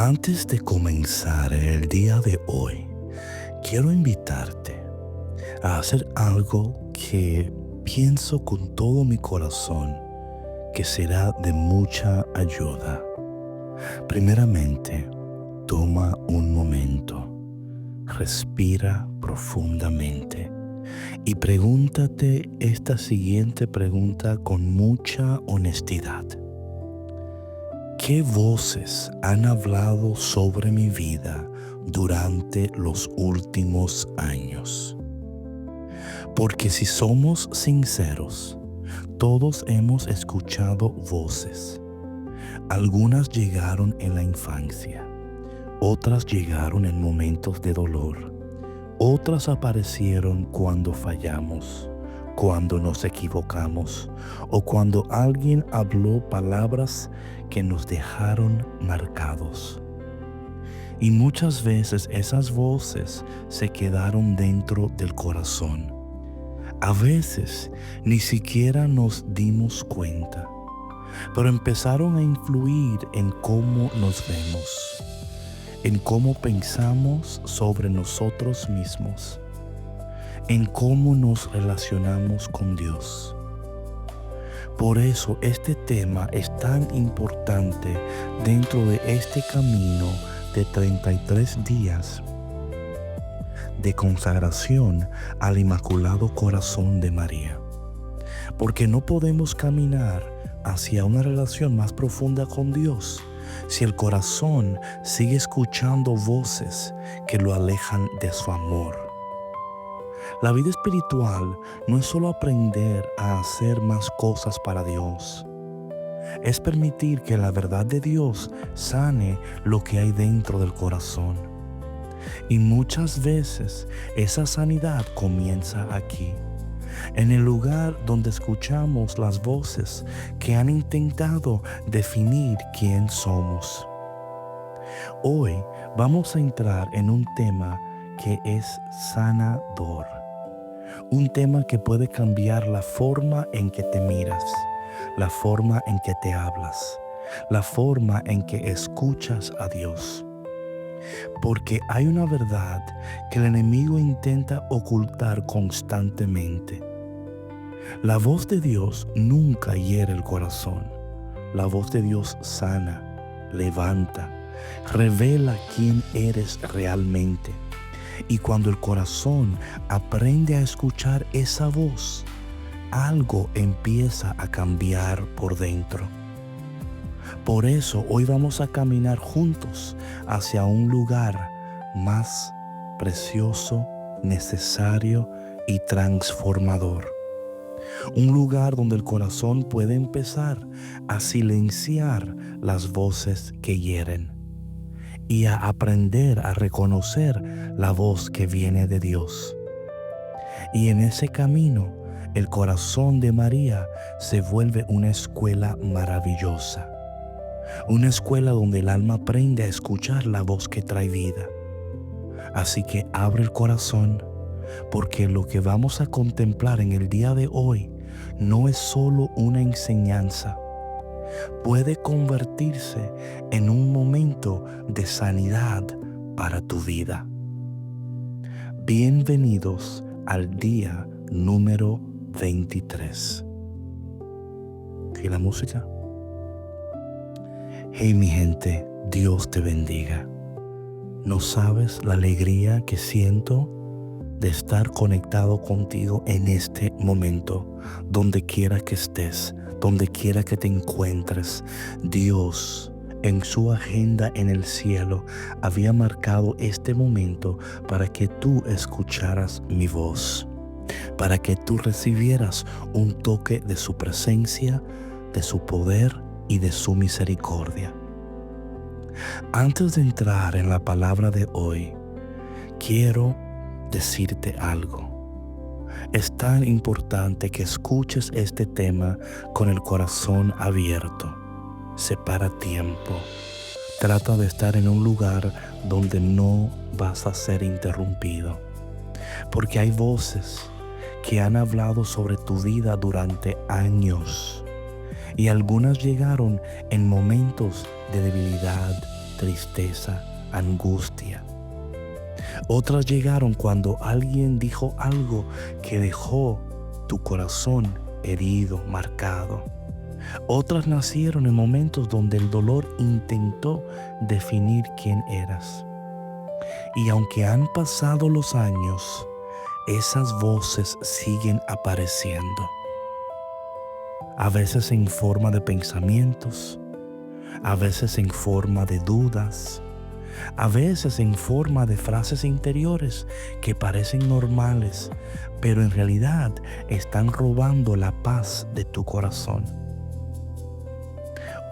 Antes de comenzar el día de hoy, quiero invitarte a hacer algo que pienso con todo mi corazón que será de mucha ayuda. Primeramente, toma un momento, respira profundamente y pregúntate esta siguiente pregunta con mucha honestidad. ¿Qué voces han hablado sobre mi vida durante los últimos años? Porque si somos sinceros, todos hemos escuchado voces. Algunas llegaron en la infancia, otras llegaron en momentos de dolor, otras aparecieron cuando fallamos, cuando nos equivocamos o cuando alguien habló palabras que nos dejaron marcados. Y muchas veces esas voces se quedaron dentro del corazón. A veces ni siquiera nos dimos cuenta, pero empezaron a influir en cómo nos vemos, en cómo pensamos sobre nosotros mismos, en cómo nos relacionamos con Dios. Por eso este tema es tan importante dentro de este camino de 33 días de consagración al Inmaculado Corazón de María. Porque no podemos caminar hacia una relación más profunda con Dios si el corazón sigue escuchando voces que lo alejan de su amor. La vida espiritual no es solo aprender a hacer más cosas para Dios. Es permitir que la verdad de Dios sane lo que hay dentro del corazón. Y muchas veces esa sanidad comienza aquí, en el lugar donde escuchamos las voces que han intentado definir quién somos. Hoy vamos a entrar en un tema que es sanador. Un tema que puede cambiar la forma en que te miras, la forma en que te hablas, la forma en que escuchas a Dios. Porque hay una verdad que el enemigo intenta ocultar constantemente. La voz de Dios nunca hiere el corazón. La voz de Dios sana, levanta, revela quién eres realmente. Y cuando el corazón aprende a escuchar esa voz, algo empieza a cambiar por dentro. Por eso hoy vamos a caminar juntos hacia un lugar más precioso, necesario y transformador. Un lugar donde el corazón puede empezar a silenciar las voces que hieren y a aprender a reconocer la voz que viene de Dios. Y en ese camino, el corazón de María se vuelve una escuela maravillosa. Una escuela donde el alma aprende a escuchar la voz que trae vida. Así que abre el corazón, porque lo que vamos a contemplar en el día de hoy no es solo una enseñanza. Puede convertirse en un momento de sanidad para tu vida. Bienvenidos al día número 23. ¿Y la música? Hey mi gente, Dios te bendiga. No sabes la alegría que siento de estar conectado contigo en este momento, donde quiera que estés, donde quiera que te encuentres. Dios, en su agenda en el cielo, había marcado este momento para que tú escucharas mi voz, para que tú recibieras un toque de su presencia, de su poder y de su misericordia. Antes de entrar en la palabra de hoy, quiero decirte algo. Es tan importante que escuches este tema con el corazón abierto. Separa tiempo. Trata de estar en un lugar donde no vas a ser interrumpido. Porque hay voces que han hablado sobre tu vida durante años. Y algunas llegaron en momentos de debilidad, tristeza, angustia. Otras llegaron cuando alguien dijo algo que dejó tu corazón herido, marcado. Otras nacieron en momentos donde el dolor intentó definir quién eras. Y aunque han pasado los años, esas voces siguen apareciendo. A veces en forma de pensamientos, a veces en forma de dudas, a veces en forma de frases interiores que parecen normales, pero en realidad están robando la paz de tu corazón.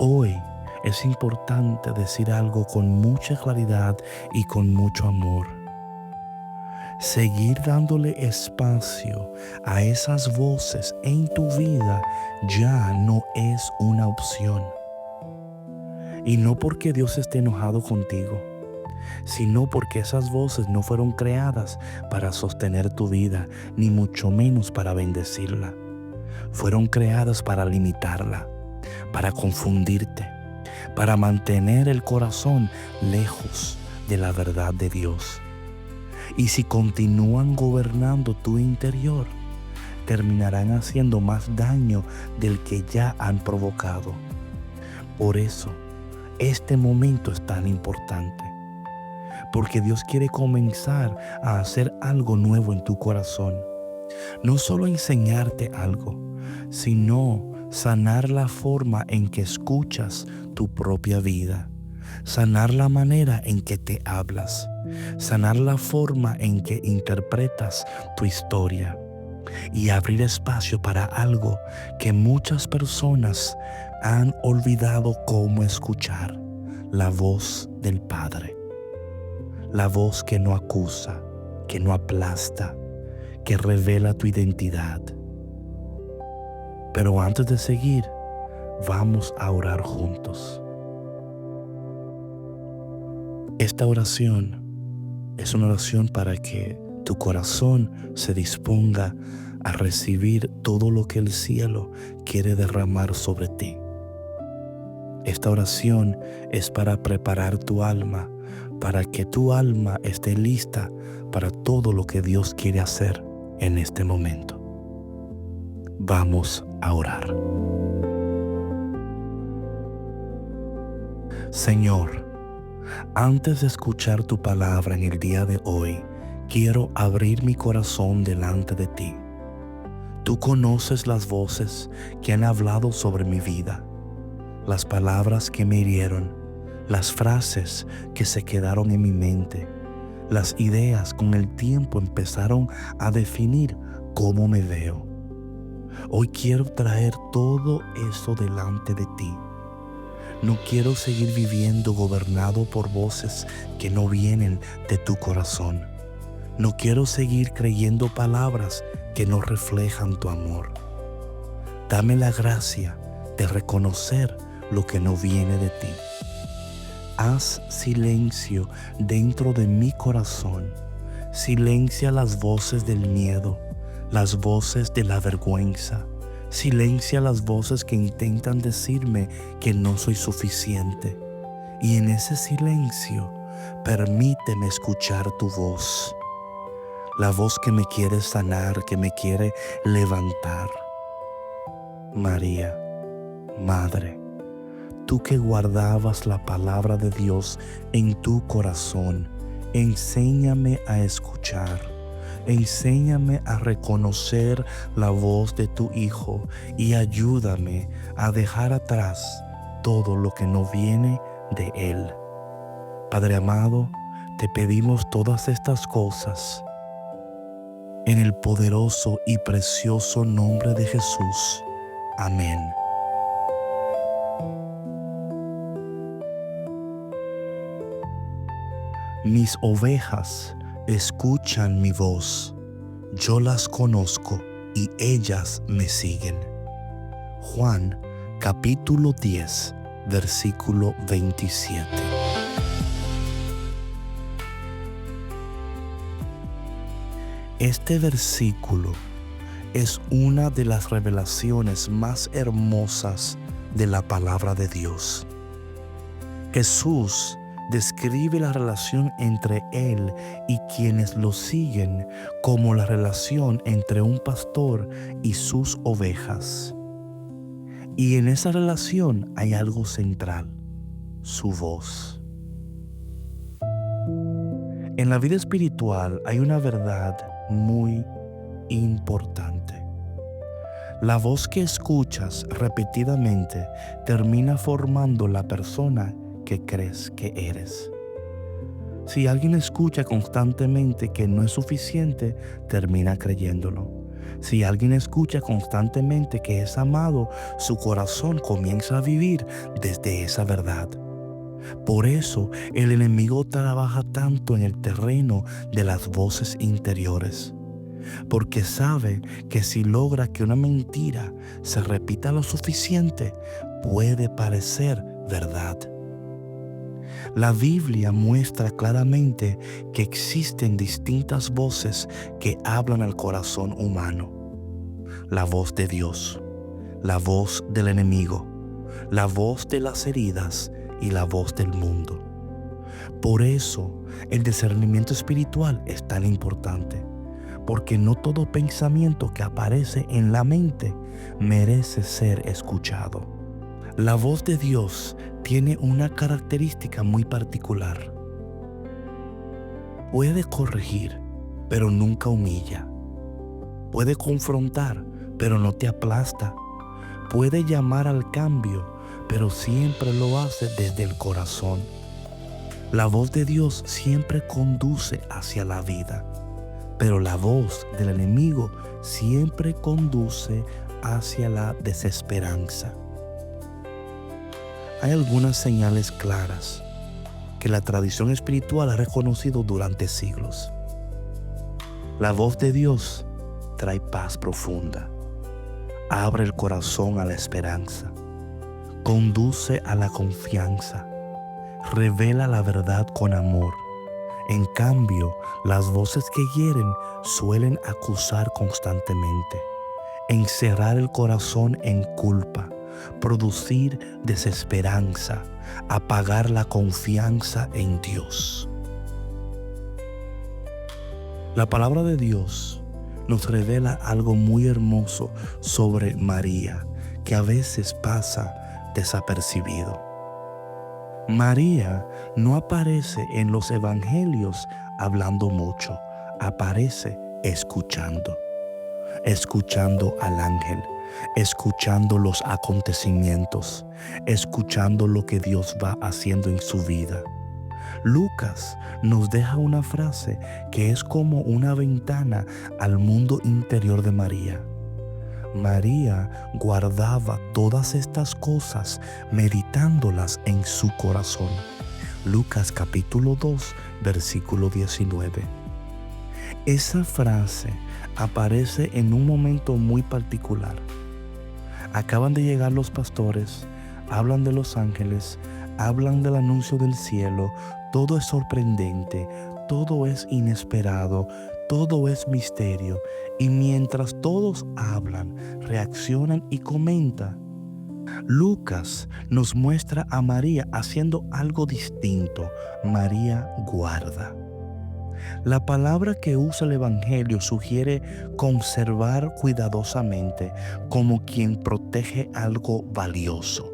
Hoy es importante decir algo con mucha claridad y con mucho amor. Seguir dándole espacio a esas voces en tu vida ya no es una opción. Y no porque Dios esté enojado contigo, sino porque esas voces no fueron creadas para sostener tu vida, ni mucho menos para bendecirla. Fueron creadas para limitarla, para confundirte, para mantener el corazón lejos de la verdad de Dios. Y si continúan gobernando tu interior, terminarán haciendo más daño del que ya han provocado. Por eso, este momento es tan importante, porque Dios quiere comenzar a hacer algo nuevo en tu corazón. No solo enseñarte algo, sino sanar la forma en que escuchas tu propia vida, sanar la manera en que te hablas, sanar la forma en que interpretas tu historia y abrir espacio para algo que muchas personas han olvidado cómo escuchar: la voz del Padre. La voz que no acusa, que no aplasta, que revela tu identidad. Pero antes de seguir, vamos a orar juntos. Esta oración es una oración para que tu corazón se disponga a recibir todo lo que el cielo quiere derramar sobre ti. Esta oración es para preparar tu alma, para que tu alma esté lista para todo lo que Dios quiere hacer en este momento. Vamos a orar. Señor, antes de escuchar tu palabra en el día de hoy, quiero abrir mi corazón delante de ti. Tú conoces las voces que han hablado sobre mi vida, las palabras que me hirieron, las frases que se quedaron en mi mente, las ideas con el tiempo empezaron a definir cómo me veo. Hoy quiero traer todo eso delante de ti. No quiero seguir viviendo gobernado por voces que no vienen de tu corazón. No quiero seguir creyendo palabras que no reflejan tu amor. Dame la gracia de reconocer lo que no viene de ti. Haz silencio dentro de mi corazón. Silencia las voces del miedo, las voces de la vergüenza. Silencia las voces que intentan decirme que no soy suficiente. Y en ese silencio, permíteme escuchar tu voz. La voz que me quiere sanar, que me quiere levantar. María, Madre, tú que guardabas la palabra de Dios en tu corazón, enséñame a escuchar. Enséñame a reconocer la voz de tu Hijo y ayúdame a dejar atrás todo lo que no viene de Él. Padre amado, te pedimos todas estas cosas en el poderoso y precioso nombre de Jesús. Amén. Mis ovejas escuchan mi voz, yo las conozco y ellas me siguen. Juan capítulo 10, versículo 27. Este versículo es una de las revelaciones más hermosas de la palabra de Dios. Jesús describe la relación entre Él y quienes lo siguen como la relación entre un pastor y sus ovejas. Y en esa relación hay algo central: su voz. En la vida espiritual hay una verdad muy importante. La voz que escuchas repetidamente termina formando la persona que crees que eres. Si alguien escucha constantemente que no es suficiente, termina creyéndolo. Si alguien escucha constantemente que es amado, su corazón comienza a vivir desde esa verdad. Por eso el enemigo trabaja tanto en el terreno de las voces interiores, porque sabe que si logra que una mentira se repita lo suficiente, puede parecer verdad. La Biblia muestra claramente que existen distintas voces que hablan al corazón humano: la voz de Dios, la voz del enemigo, la voz de las heridas y la voz del mundo. Por eso el discernimiento espiritual es tan importante, porque no todo pensamiento que aparece en la mente merece ser escuchado. La voz de Dios tiene una característica muy particular. Puede corregir, pero nunca humilla. Puede confrontar, pero no te aplasta. Puede llamar al cambio, pero siempre lo hace desde el corazón. La voz de Dios siempre conduce hacia la vida, pero la voz del enemigo siempre conduce hacia la desesperanza. Hay algunas señales claras que la tradición espiritual ha reconocido durante siglos. La voz de Dios trae paz profunda, abre el corazón a la esperanza, conduce a la confianza, revela la verdad con amor. En cambio, las voces que hieren suelen acusar constantemente, encerrar el corazón en culpa, producir desesperanza, apagar la confianza en Dios. La palabra de Dios nos revela algo muy hermoso sobre María, que a veces pasa desapercibido. María no aparece en los evangelios hablando mucho, aparece escuchando al ángel, escuchando los acontecimientos, escuchando lo que Dios va haciendo en su vida. Lucas nos deja una frase que es como una ventana al mundo interior de María. María guardaba todas estas cosas, meditándolas en su corazón. Lucas capítulo 2, versículo 19. Esa frase aparece en un momento muy particular. Acaban de llegar los pastores, hablan de los ángeles, hablan del anuncio del cielo. Todo es sorprendente, todo es inesperado, todo es misterio. Y mientras todos hablan, reaccionan y comentan, Lucas nos muestra a María haciendo algo distinto. María guarda. La palabra que usa el Evangelio sugiere conservar cuidadosamente, como quien protege algo valioso.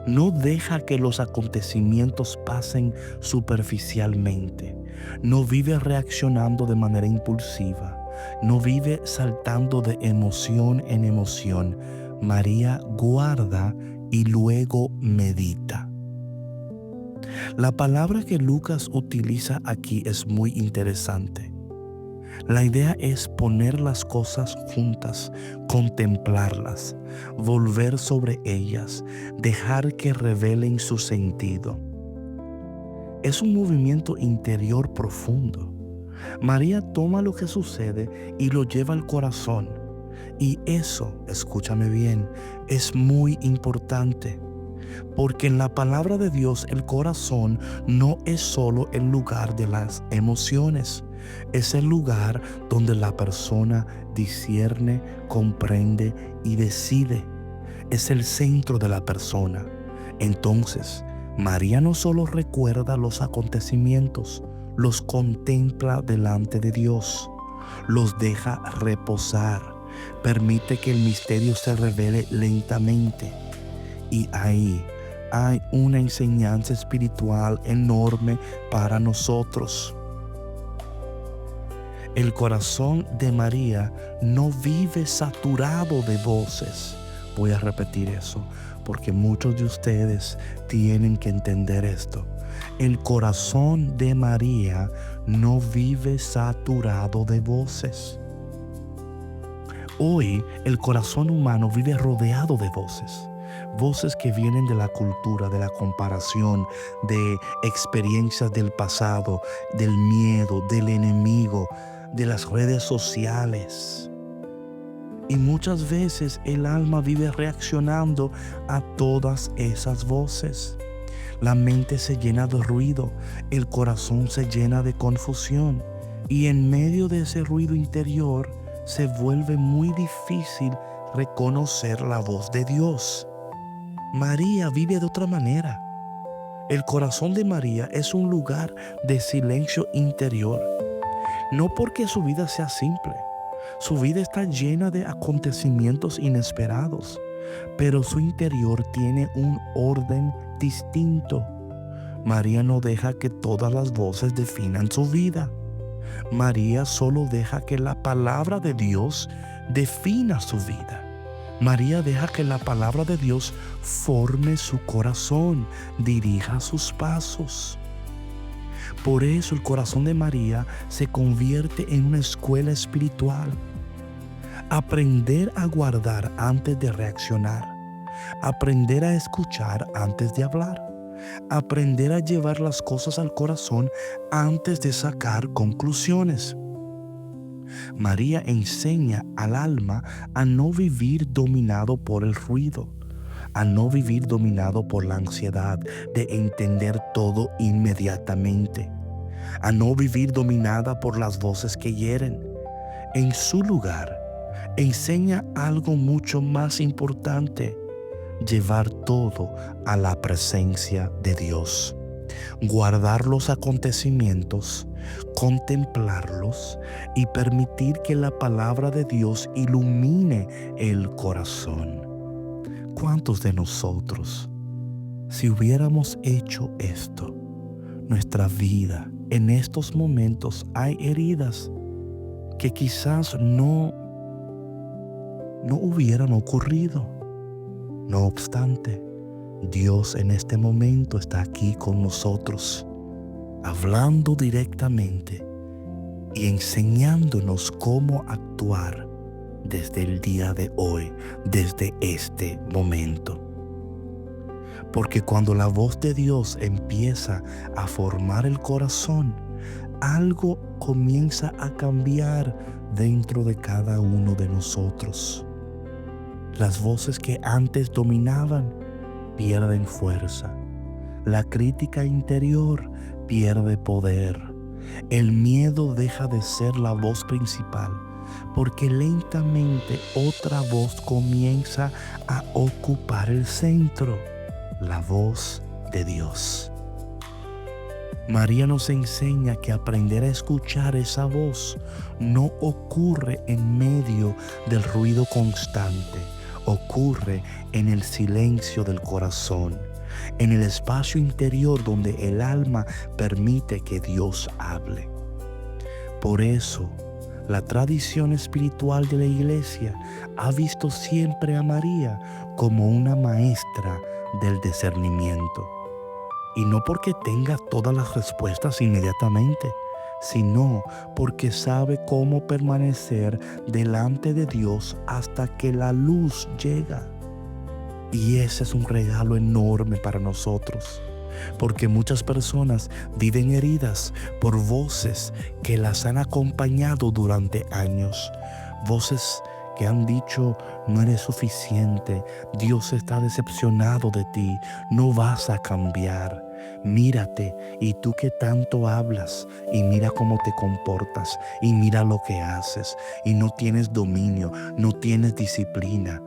No deja que los acontecimientos pasen superficialmente. No vive reaccionando de manera impulsiva. No vive saltando de emoción en emoción. María guarda y luego medita. La palabra que Lucas utiliza aquí es muy interesante. La idea es poner las cosas juntas, contemplarlas, volver sobre ellas, dejar que revelen su sentido. Es un movimiento interior profundo. María toma lo que sucede y lo lleva al corazón. Y eso, escúchame bien, es muy importante. Porque en la palabra de Dios el corazón no es solo el lugar de las emociones, es el lugar donde la persona discierne, comprende y decide. Es el centro de la persona. Entonces, María no solo recuerda los acontecimientos, los contempla delante de Dios, los deja reposar, permite que el misterio se revele lentamente. Y ahí hay una enseñanza espiritual enorme para nosotros. El corazón de María no vive saturado de voces. Voy a repetir eso porque muchos de ustedes tienen que entender esto. El corazón de María no vive saturado de voces. Hoy el corazón humano vive rodeado de voces. Voces que vienen de la cultura, de la comparación, de experiencias del pasado, del miedo, del enemigo, de las redes sociales. Y muchas veces el alma vive reaccionando a todas esas voces. La mente se llena de ruido, el corazón se llena de confusión. Y en medio de ese ruido interior se vuelve muy difícil reconocer la voz de Dios. María vive de otra manera. El corazón de María es un lugar de silencio interior. No porque su vida sea simple. Su vida está llena de acontecimientos inesperados, pero su interior tiene un orden distinto. María no deja que todas las voces definan su vida. María solo deja que la palabra de Dios defina su vida. María deja que la palabra de Dios forme su corazón, dirija sus pasos. Por eso el corazón de María se convierte en una escuela espiritual. Aprender a guardar antes de reaccionar. Aprender a escuchar antes de hablar. Aprender a llevar las cosas al corazón antes de sacar conclusiones. María enseña al alma a no vivir dominado por el ruido, a no vivir dominado por la ansiedad de entender todo inmediatamente, a no vivir dominada por las voces que hieren. En su lugar, enseña algo mucho más importante: llevar todo a la presencia de Dios. Guardar los acontecimientos, contemplarlos y permitir que la palabra de Dios ilumine el corazón. ¿Cuántos de nosotros, si hubiéramos hecho esto, nuestra vida en estos momentos hay heridas que quizás no hubieran ocurrido? No obstante, Dios en este momento está aquí con nosotros, hablando directamente y enseñándonos cómo actuar desde el día de hoy, desde este momento. Porque cuando la voz de Dios empieza a formar el corazón, algo comienza a cambiar dentro de cada uno de nosotros. Las voces que antes dominaban pierden fuerza. La crítica interior pierde poder. El miedo deja de ser la voz principal, porque lentamente otra voz comienza a ocupar el centro, la voz de Dios. María nos enseña que aprender a escuchar esa voz no ocurre en medio del ruido constante, ocurre en el silencio del corazón, en el espacio interior donde el alma permite que Dios hable. Por eso, la tradición espiritual de la Iglesia ha visto siempre a María como una maestra del discernimiento. Y no porque tenga todas las respuestas inmediatamente, sino porque sabe cómo permanecer delante de Dios hasta que la luz llega. Y ese es un regalo enorme para nosotros, porque muchas personas viven heridas por voces que las han acompañado durante años, voces que han dicho: no eres suficiente, Dios está decepcionado de ti, no vas a cambiar. Mírate, y tú que tanto hablas, y mira cómo te comportas, y mira lo que haces, y no tienes dominio, no tienes disciplina.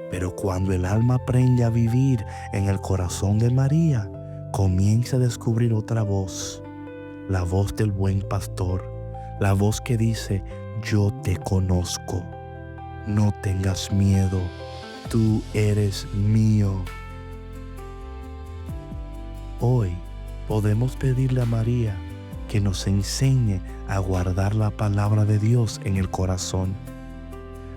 Pero cuando el alma aprende a vivir en el corazón de María, comienza a descubrir otra voz, la voz del buen pastor, la voz que dice: yo te conozco, no tengas miedo, tú eres mío. Hoy podemos pedirle a María que nos enseñe a guardar la palabra de Dios en el corazón,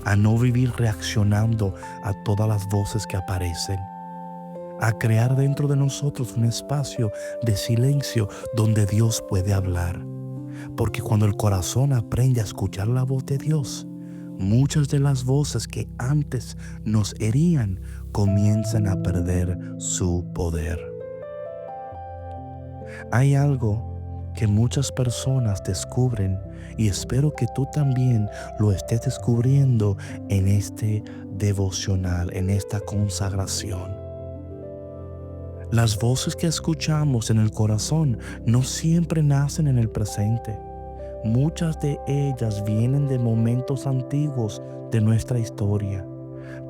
a no vivir reaccionando a todas las voces que aparecen, a crear dentro de nosotros un espacio de silencio donde Dios puede hablar. Porque cuando el corazón aprende a escuchar la voz de Dios, muchas de las voces que antes nos herían comienzan a perder su poder. Hay algo que muchas personas descubren, y espero que tú también lo estés descubriendo en este devocional, en esta consagración. Las voces que escuchamos en el corazón no siempre nacen en el presente. Muchas de ellas vienen de momentos antiguos de nuestra historia.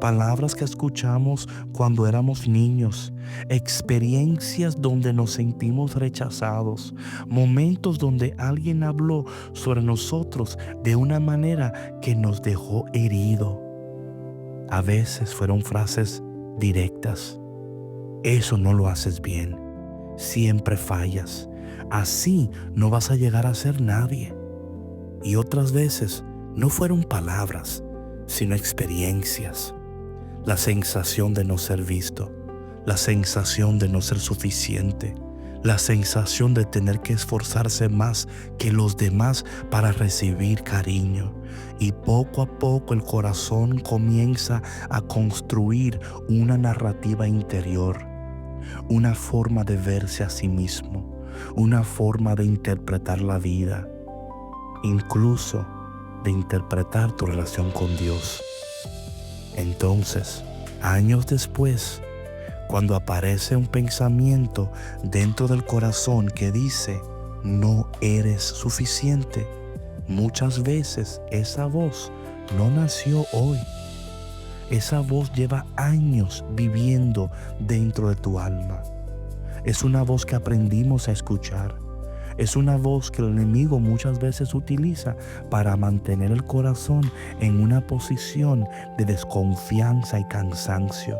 Palabras que escuchamos cuando éramos niños, experiencias donde nos sentimos rechazados, momentos donde alguien habló sobre nosotros de una manera que nos dejó herido. A veces fueron frases directas: eso no lo haces bien, siempre fallas, así no vas a llegar a ser nadie. Y otras veces no fueron palabras, sino experiencias. La sensación de no ser visto, la sensación de no ser suficiente, la sensación de tener que esforzarse más que los demás para recibir cariño. Y poco a poco el corazón comienza a construir una narrativa interior, una forma de verse a sí mismo, una forma de interpretar la vida, incluso de interpretar tu relación con Dios. Entonces, años después, cuando aparece un pensamiento dentro del corazón que dice: no eres suficiente, muchas veces esa voz no nació hoy. Esa voz lleva años viviendo dentro de tu alma. Es una voz que aprendimos a escuchar. Es una voz que el enemigo muchas veces utiliza para mantener el corazón en una posición de desconfianza y cansancio.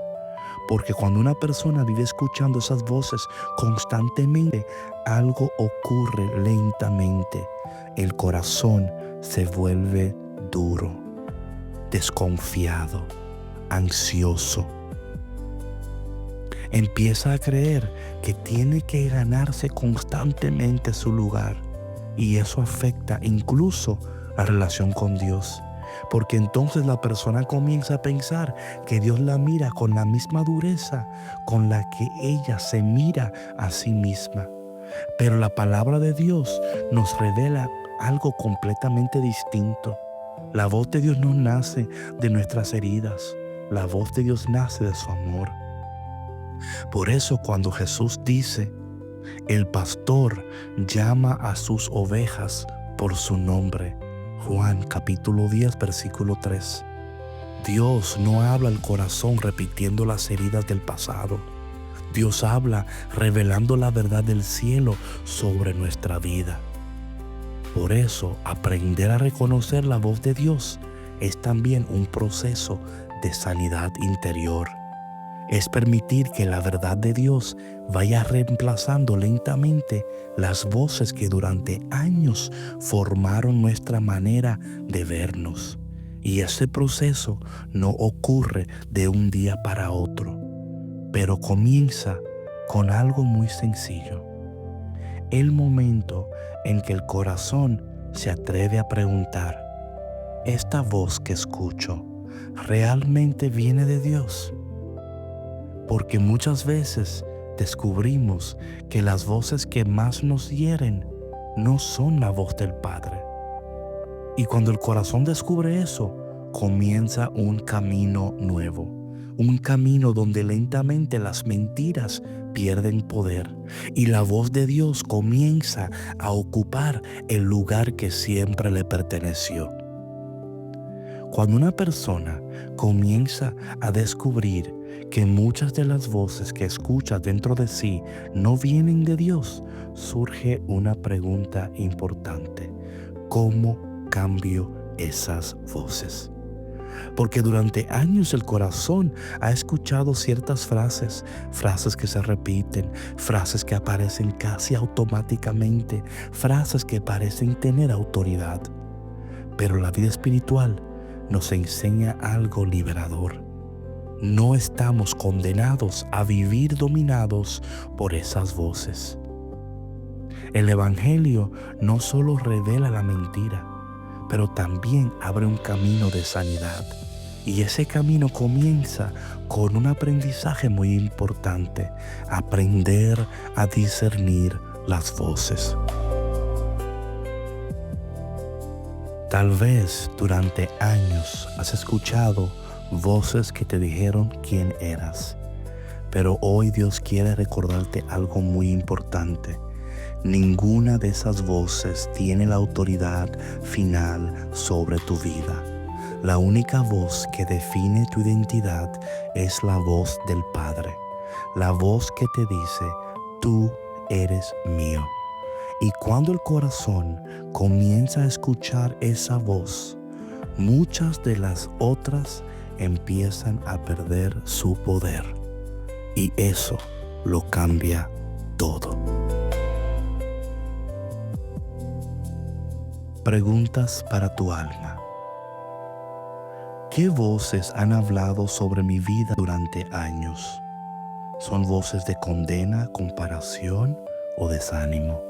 Porque cuando una persona vive escuchando esas voces constantemente, algo ocurre lentamente. El corazón se vuelve duro, desconfiado, ansioso. Empieza a creer que tiene que ganarse constantemente su lugar, y eso afecta incluso la relación con Dios, porque entonces la persona comienza a pensar que Dios la mira con la misma dureza con la que ella se mira a sí misma. Pero la palabra de Dios nos revela algo completamente distinto. La voz de Dios no nace de nuestras heridas, la voz de Dios nace de su amor. Por eso cuando Jesús dice: el pastor llama a sus ovejas por su nombre, Juan capítulo 10 versículo 3, Dios no habla al corazón repitiendo las heridas del pasado. Dios habla revelando la verdad del cielo sobre nuestra vida. Por eso, aprender a reconocer la voz de Dios es también un proceso de sanidad interior. Es permitir que la verdad de Dios vaya reemplazando lentamente las voces que durante años formaron nuestra manera de vernos. Y ese proceso no ocurre de un día para otro, pero comienza con algo muy sencillo. El momento en que el corazón se atreve a preguntar: ¿esta voz que escucho realmente viene de Dios? Porque muchas veces descubrimos que las voces que más nos hieren no son la voz del Padre. Y cuando el corazón descubre eso, comienza un camino nuevo. Un camino donde lentamente las mentiras pierden poder y la voz de Dios comienza a ocupar el lugar que siempre le perteneció. Cuando una persona comienza a descubrir que muchas de las voces que escucha dentro de sí no vienen de Dios, surge una pregunta importante: ¿cómo cambio esas voces? Porque durante años el corazón ha escuchado ciertas frases, frases que se repiten, frases que aparecen casi automáticamente, frases que parecen tener autoridad. Pero la vida espiritual nos enseña algo liberador. No estamos condenados a vivir dominados por esas voces. El Evangelio no solo revela la mentira, pero también abre un camino de sanidad. Y ese camino comienza con un aprendizaje muy importante: aprender a discernir las voces. Tal vez durante años has escuchado voces que te dijeron quién eras, pero hoy Dios quiere recordarte algo muy importante. Ninguna de esas voces tiene la autoridad final sobre tu vida. La única voz que define tu identidad es la voz del Padre, la voz que te dice: tú eres mío. Y cuando el corazón comienza a escuchar esa voz, muchas de las otras empiezan a perder su poder. Y eso lo cambia todo. Preguntas para tu alma. ¿Qué voces han hablado sobre mi vida durante años? ¿Son voces de condena, comparación o desánimo?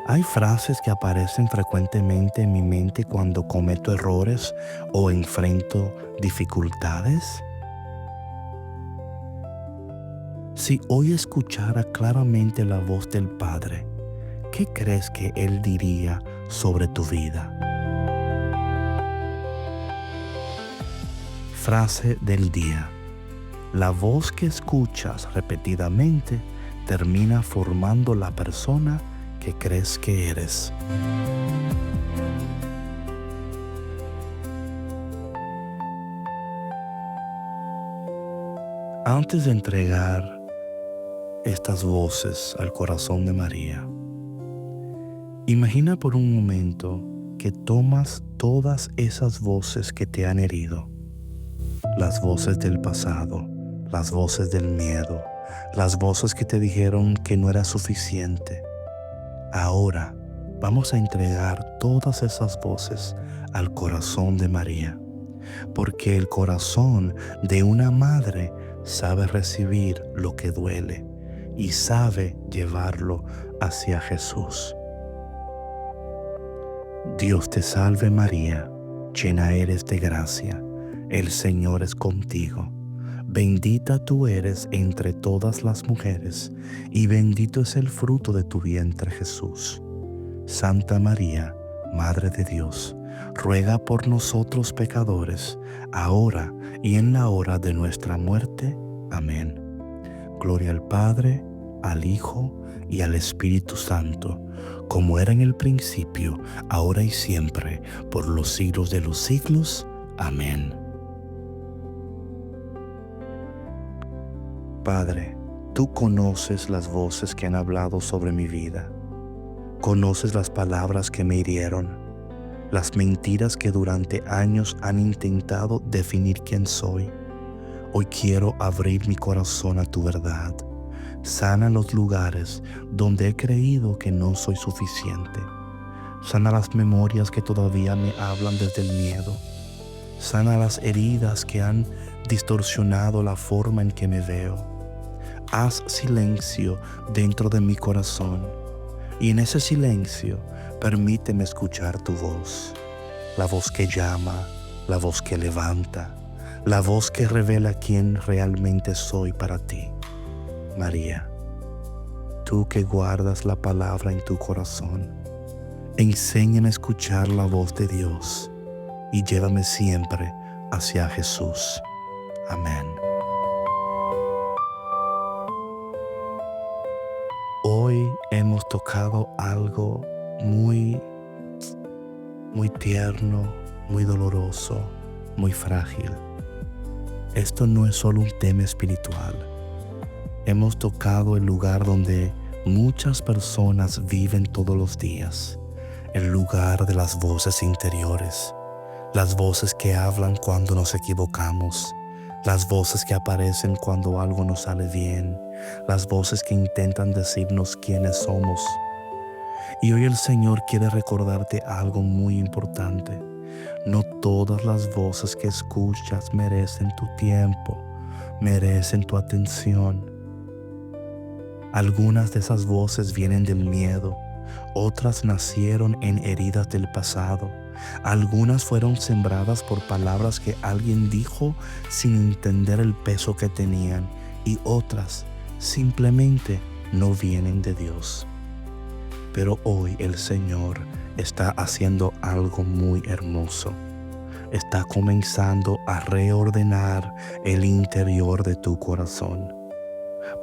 Hay frases que aparecen frecuentemente en mi mente cuando cometo errores o enfrento dificultades. Si hoy escuchara claramente la voz del Padre, ¿qué crees que Él diría sobre tu vida? Frase del día. La voz que escuchas repetidamente termina formando la persona que crees que eres. Antes de entregar estas voces al corazón de María, imagina por un momento que tomas todas esas voces que te han herido, las voces del pasado, las voces del miedo, las voces que te dijeron que no era suficiente. Ahora vamos a entregar todas esas voces al corazón de María, porque el corazón de una madre sabe recibir lo que duele y sabe llevarlo hacia Jesús. Dios te salve María, llena eres de gracia, el Señor es contigo. Bendita tú eres entre todas las mujeres, y bendito es el fruto de tu vientre Jesús. Santa María, Madre de Dios, ruega por nosotros pecadores, ahora y en la hora de nuestra muerte. Amén. Gloria al Padre, al Hijo y al Espíritu Santo, como era en el principio, ahora y siempre, por los siglos de los siglos. Amén. Padre, tú conoces las voces que han hablado sobre mi vida. Conoces las palabras que me hirieron, las mentiras que durante años han intentado definir quién soy. Hoy quiero abrir mi corazón a tu verdad. Sana los lugares donde he creído que no soy suficiente. Sana las memorias que todavía me hablan desde el miedo. Sana las heridas que han distorsionado la forma en que me veo. Haz silencio dentro de mi corazón, y en ese silencio permíteme escuchar tu voz, la voz que llama, la voz que levanta, la voz que revela quién realmente soy para ti. María, tú que guardas la palabra en tu corazón, enséñame a escuchar la voz de Dios y llévame siempre hacia Jesús. Amén. Hoy hemos tocado algo muy tierno, muy doloroso, muy frágil. Esto no es solo un tema espiritual. Hemos tocado el lugar donde muchas personas viven todos los días, el lugar de las voces interiores, las voces que hablan cuando nos equivocamos, las voces que aparecen cuando algo nos sale bien, las voces que intentan decirnos quiénes somos. Y hoy el Señor quiere recordarte algo muy importante. No todas las voces que escuchas merecen tu tiempo, merecen tu atención. Algunas de esas voces vienen del miedo, otras nacieron en heridas del pasado, algunas fueron sembradas por palabras que alguien dijo sin entender el peso que tenían, y otras simplemente no vienen de Dios. Pero hoy el Señor está haciendo algo muy hermoso. Está comenzando a reordenar el interior de tu corazón.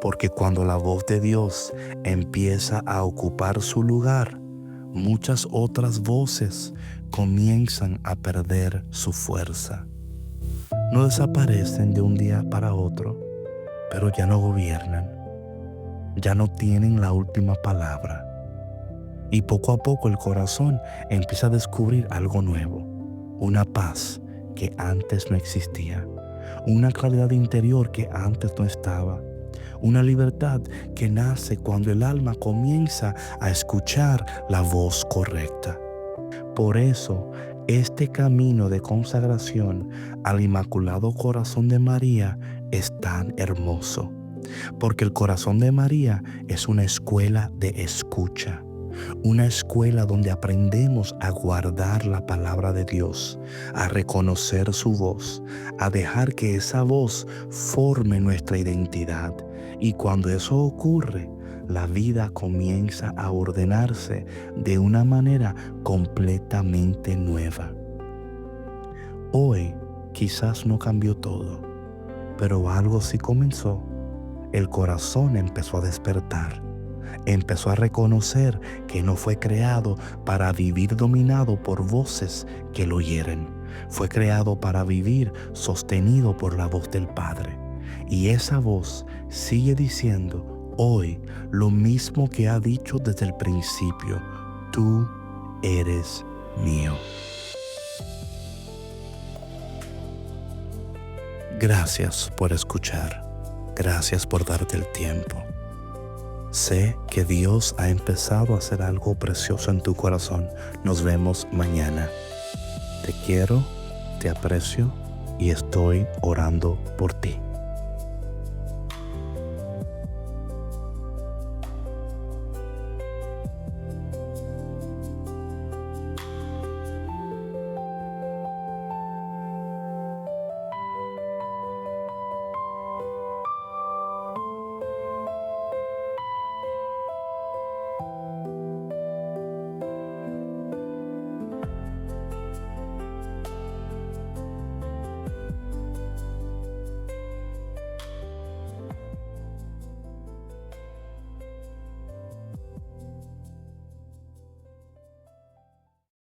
Porque cuando la voz de Dios empieza a ocupar su lugar, muchas otras voces comienzan a perder su fuerza. No desaparecen de un día para otro, pero ya no gobiernan. Ya no tienen la última palabra. Y poco a poco el corazón empieza a descubrir algo nuevo, una paz que antes no existía, una claridad interior que antes no estaba, una libertad que nace cuando el alma comienza a escuchar la voz correcta. Por eso, este camino de consagración al Inmaculado Corazón de María es tan hermoso, porque el corazón de María es una escuela de escucha. Una escuela donde aprendemos a guardar la palabra de Dios, a reconocer su voz, a dejar que esa voz forme nuestra identidad. Y cuando eso ocurre, la vida comienza a ordenarse de una manera completamente nueva. Hoy quizás no cambió todo, pero algo sí comenzó. El corazón empezó a despertar. Empezó a reconocer que no fue creado para vivir dominado por voces que lo hieren. Fue creado para vivir sostenido por la voz del Padre. Y esa voz sigue diciendo hoy lo mismo que ha dicho desde el principio: tú eres mío. Gracias por escuchar. Gracias por darte el tiempo. Sé que Dios ha empezado a hacer algo precioso en tu corazón. Nos vemos mañana. Te quiero, te aprecio y estoy orando por ti.